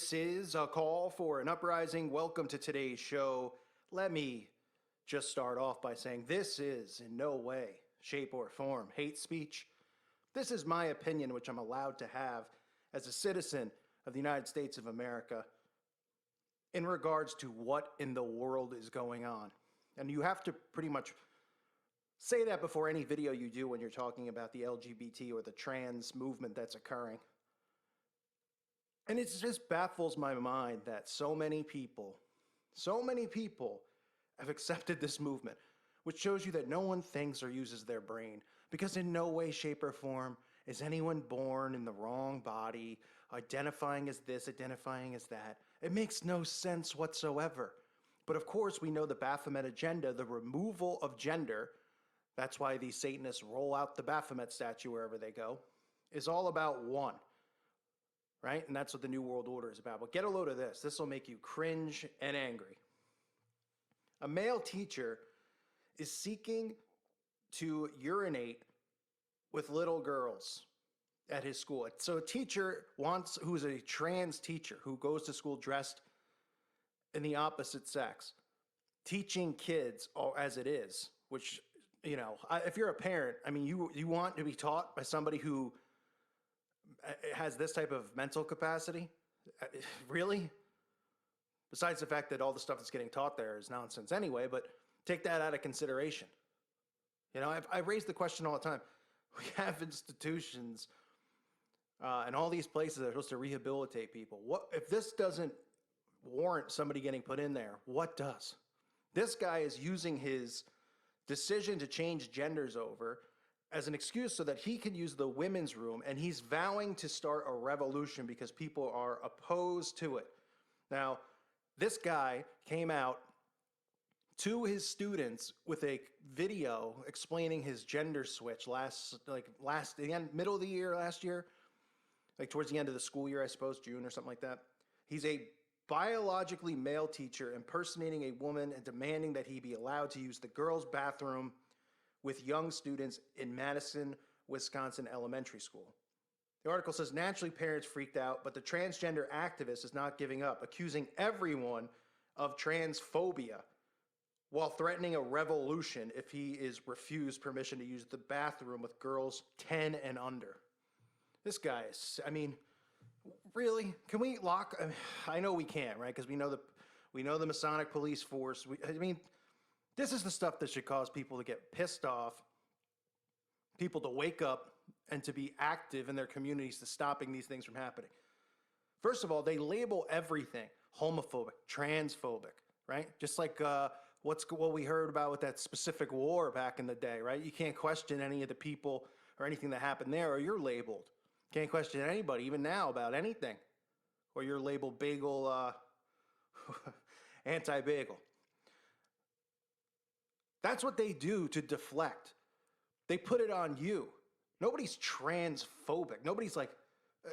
This is a call for an uprising. Welcome to today's show. Let me just start off by saying this is in no way, shape, or form hate speech. This is my opinion, which I'm allowed to have as a citizen of the United States of America in regards to what in the world is going on. And you have to pretty much say that before any video you do when you're talking about the LGBT or the trans movement that's occurring. And it just baffles my mind that so many people have accepted this movement, which shows you that no one thinks or uses their brain, because in no way, shape, or form is anyone born in the wrong body, identifying as this, identifying as that. It makes no sense whatsoever. But of course, we know the Baphomet agenda, the removal of gender, that's why these Satanists roll out the Baphomet statue wherever they go, is all about one. Right? And that's what the New World Order is about. But get a load of this. This will make you cringe and angry. A male teacher is seeking to urinate with little girls at his school. So a teacher who's a trans teacher who goes to school dressed in the opposite sex, teaching kids as it is, which, if you're a parent, I mean, you want to be taught by somebody who has this type of mental capacity? Really? Besides the fact that all the stuff that's getting taught there is nonsense anyway, but take that out of consideration. I raise the question all the time. We have institutions and all these places that are supposed to rehabilitate people. What if this doesn't warrant somebody getting put in there? What does? This guy is using his decision to change genders over as an excuse so that he can use the women's room, and he's vowing to start a revolution because people are opposed to it. Now, this guy came out to his students with a video explaining his gender switch middle of the year last year, like towards the end of the school year, I suppose, June or something like that. He's a biologically male teacher impersonating a woman and demanding that he be allowed to use the girls' bathroom with young students in Madison, Wisconsin elementary school. The article says, naturally parents freaked out, but the transgender activist is not giving up, accusing everyone of transphobia while threatening a revolution if he is refused permission to use the bathroom with girls 10 and under. This guy is, really? Can we lock? I know we can't, right? Because we know the Masonic police force. This is the stuff that should cause people to get pissed off, people to wake up and to be active in their communities to stopping these things from happening. First of all, they label everything homophobic, transphobic, right? Just like what we heard about with that specific war back in the day, right? You can't question any of the people or anything that happened there, or you're labeled. Can't question anybody, even now, about anything. Or you're labeled bagel, anti-bagel. That's what they do to deflect. They put it on you. Nobody's transphobic. Nobody's like,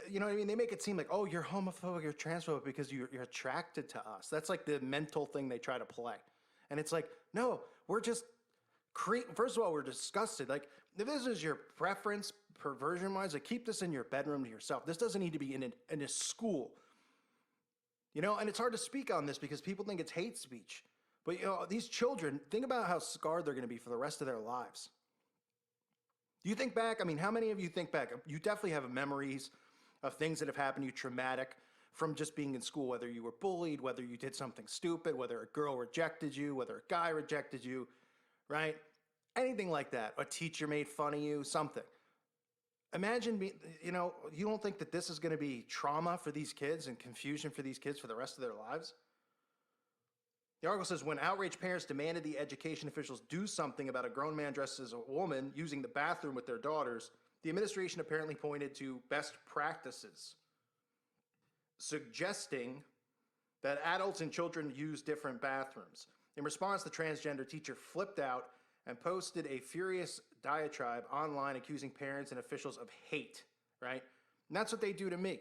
you know what I mean? They make it seem like, oh, you're homophobic, you're transphobic because you're attracted to us. That's like the mental thing they try to play. And it's like, no, we're just, first of all, we're disgusted. Like, if this is your preference, perversion-wise, like, keep this in your bedroom to yourself. This doesn't need to be in a school. And it's hard to speak on this because people think it's hate speech. But, these children, think about how scarred they're going to be for the rest of their lives. Do you think back? How many of you think back? You definitely have memories of things that have happened to you traumatic from just being in school, whether you were bullied, whether you did something stupid, whether a girl rejected you, whether a guy rejected you, right? Anything like that. A teacher made fun of you, something. Imagine, you don't think that this is going to be trauma for these kids and confusion for these kids for the rest of their lives? The article says, when outraged parents demanded the education officials do something about a grown man dressed as a woman using the bathroom with their daughters, the administration apparently pointed to best practices, suggesting that adults and children use different bathrooms. In response, the transgender teacher flipped out and posted a furious diatribe online accusing parents and officials of hate, right? And that's what they do to me.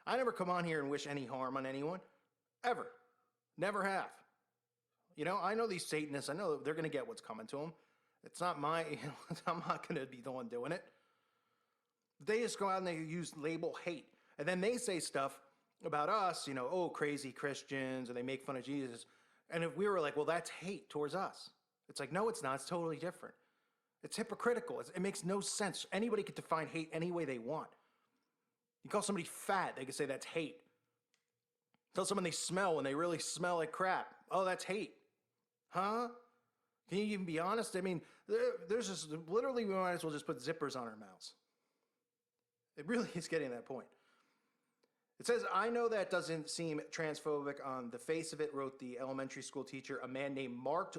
I never come on here and wish any harm on anyone, ever. Never have. I know these Satanists, I know they're going to get what's coming to them. It's not I'm not going to be the one doing it. They just go out and they label hate. And then they say stuff about us, you know, oh, crazy Christians, and they make fun of Jesus. And if we were like, well, that's hate towards us. It's like, no, it's not. It's totally different. It's hypocritical. It makes no sense. Anybody could define hate any way they want. You call somebody fat, they could say that's hate. Tell someone they smell when they really smell like crap. Oh, that's hate. Huh? Can you even be honest? I mean, there's just literally, we might as well just put zippers on our mouths. It really is getting to that point. It says, I know that doesn't seem transphobic on the face of it, wrote the elementary school teacher, a man named Mark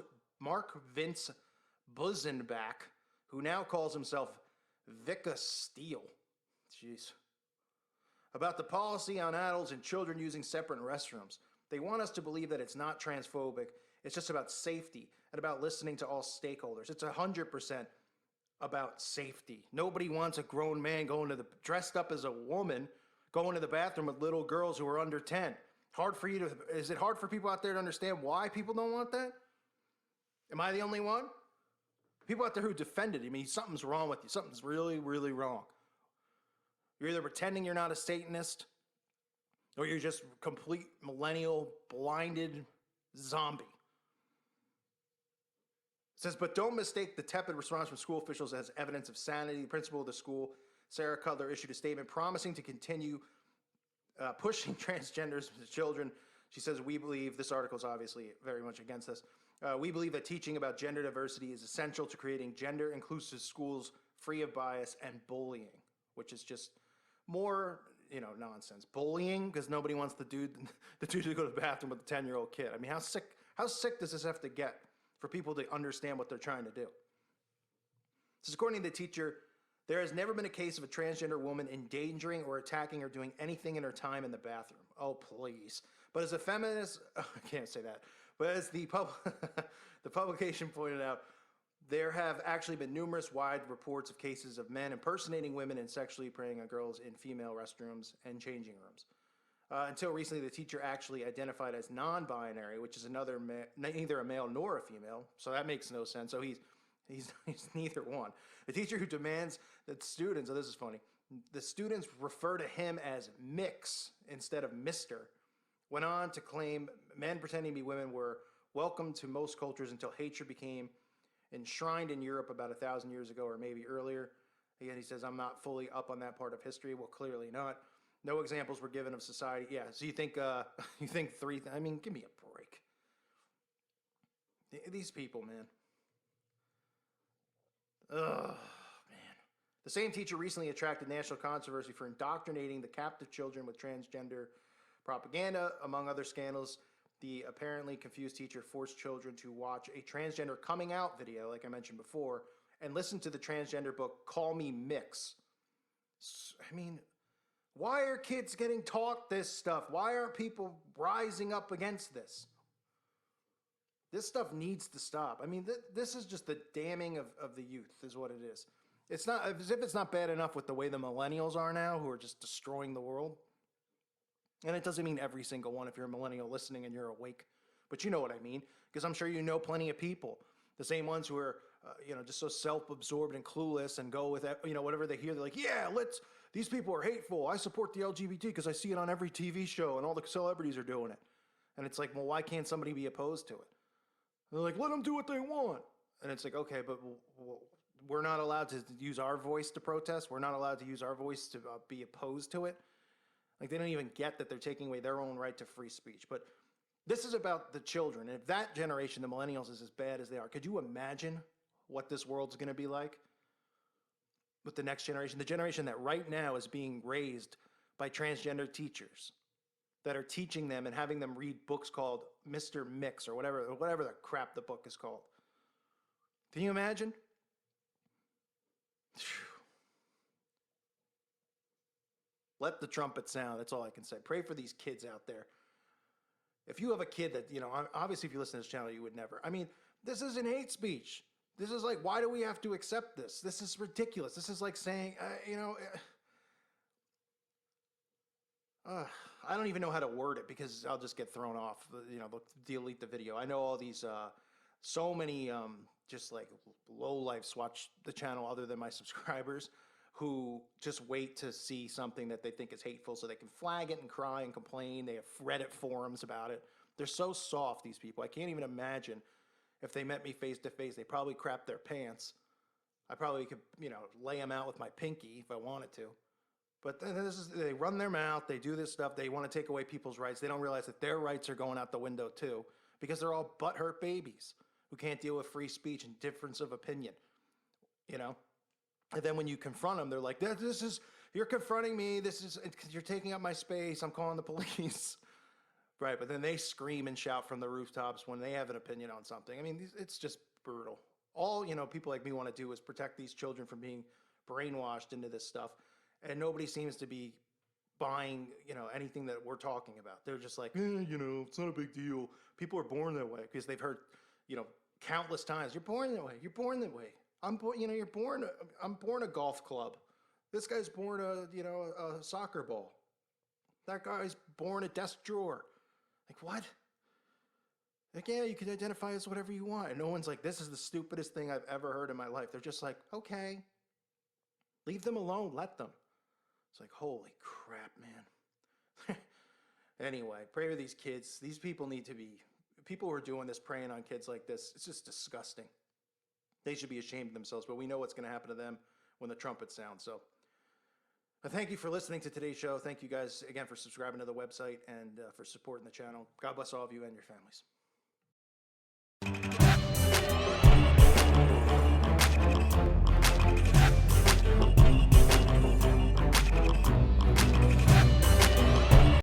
Vince Buzenbach, who now calls himself Vika Steele. Jeez. About the policy on adults and children using separate restrooms. They want us to believe that it's not transphobic. It's just about safety and about listening to all stakeholders. It's 100% about safety. Nobody wants a grown man dressed up as a woman going to the bathroom with little girls who are under 10. Is it hard for people out there to understand why people don't want that? Am I the only one? People out there who defend it, I mean, something's wrong with you. Something's really, really wrong. You're either pretending you're not a Satanist, or you're just complete millennial, blinded zombie. It says, but don't mistake the tepid response from school officials as evidence of sanity. The principal of the school, Sarah Cutler, issued a statement promising to continue pushing transgenders to children. She says, we believe, this article is obviously very much against this, we believe that teaching about gender diversity is essential to creating gender-inclusive schools free of bias and bullying, which is just more, nonsense. Bullying, because nobody wants the dude to go to the bathroom with a 10-year-old kid. I mean, how sick does this have to get for people to understand what they're trying to do? This is according to the teacher. There has never been a case of a transgender woman endangering or attacking or doing anything in her time in the bathroom. Oh, please. But as a feminist, I can't say that. But as the publication pointed out, there have actually been numerous wide reports of cases of men impersonating women and sexually preying on girls in female restrooms and changing rooms. Until recently, the teacher actually identified as non-binary, which is neither a male nor a female. So that makes no sense. So he's neither one. The teacher who demands that students, oh, this is funny, the students refer to him as Mix instead of Mr., went on to claim men pretending to be women were welcome to most cultures until hatred became enshrined in Europe about 1,000 years ago or maybe earlier. Again, he says, I'm not fully up on that part of history. Well, clearly not. No examples were given of society. Yeah, so you think I mean, give me a break. These people, man. Ugh, man. The same teacher recently attracted national controversy for indoctrinating the captive children with transgender propaganda. Among other scandals, the apparently confused teacher forced children to watch a transgender coming out video, like I mentioned before, and listen to the transgender book, Call Me Mix. I mean, why are kids getting taught this stuff? Why aren't people rising up against this? This stuff needs to stop. I mean, this is just the damning of the youth, is what it is. It's not as if it's not bad enough with the way the millennials are now, who are just destroying the world. And it doesn't mean every single one if you're a millennial listening and you're awake. But you know what I mean, because I'm sure you know plenty of people. The same ones who are, just so self-absorbed and clueless and go with, whatever they hear. They're like, yeah, these people are hateful. I support the LGBT because I see it on every TV show and all the celebrities are doing it. And it's like, well, why can't somebody be opposed to it? And they're like, let them do what they want. And it's like, okay, but we're not allowed to use our voice to protest. We're not allowed to use our voice to be opposed to it. Like, they don't even get that they're taking away their own right to free speech. But this is about the children. And if that generation, the millennials, is as bad as they are, could you imagine what this world's going to be like with the next generation? The generation that right now is being raised by transgender teachers that are teaching them and having them read books called Mr. Mix or whatever the crap the book is called. Can you imagine? Let the trumpet sound. That's all I can say. Pray for these kids out there. If you have a kid that, obviously if you listen to this channel, you would never. I mean, this isn't hate speech. This is like, why do we have to accept this? This is ridiculous. This is like saying, I don't even know how to word it because I'll just get thrown off. They'll delete the video. I know all these, so many just like low-lifes watch the channel other than my subscribers. who just wait to see something that they think is hateful so they can flag it and cry and complain. They have Reddit forums about it. They're so soft, these people. I can't even imagine if they met me face to face. They probably crap their pants. I probably could, lay them out with my pinky if I wanted to. But they run their mouth. They do this stuff. They want to take away people's rights. They don't realize that their rights are going out the window too, because they're all butthurt babies who can't deal with free speech and difference of opinion. And then when you confront them, they're like, you're confronting me. You're taking up my space. I'm calling the police. Right. But then they scream and shout from the rooftops when they have an opinion on something. I mean, it's just brutal. All, people like me want to do is protect these children from being brainwashed into this stuff. And nobody seems to be buying, anything that we're talking about. They're just like, it's not a big deal. People are born that way, because they've heard, countless times, you're born that way. You're born that way. I'm born a golf club. This guy's born a soccer ball. That guy's born a desk drawer. Like, what? Like, yeah, you can identify as whatever you want. And no one's like, this is the stupidest thing I've ever heard in my life. They're just like, okay, leave them alone. Let them. It's like, holy crap, man. Anyway, pray for these kids. These people people who are doing this, preying on kids like this, it's just disgusting. They should be ashamed of themselves, but we know what's going to happen to them when the trumpet sounds. So thank you for listening to today's show. Thank you guys again for subscribing to the website and for supporting the channel. God bless all of you and your families.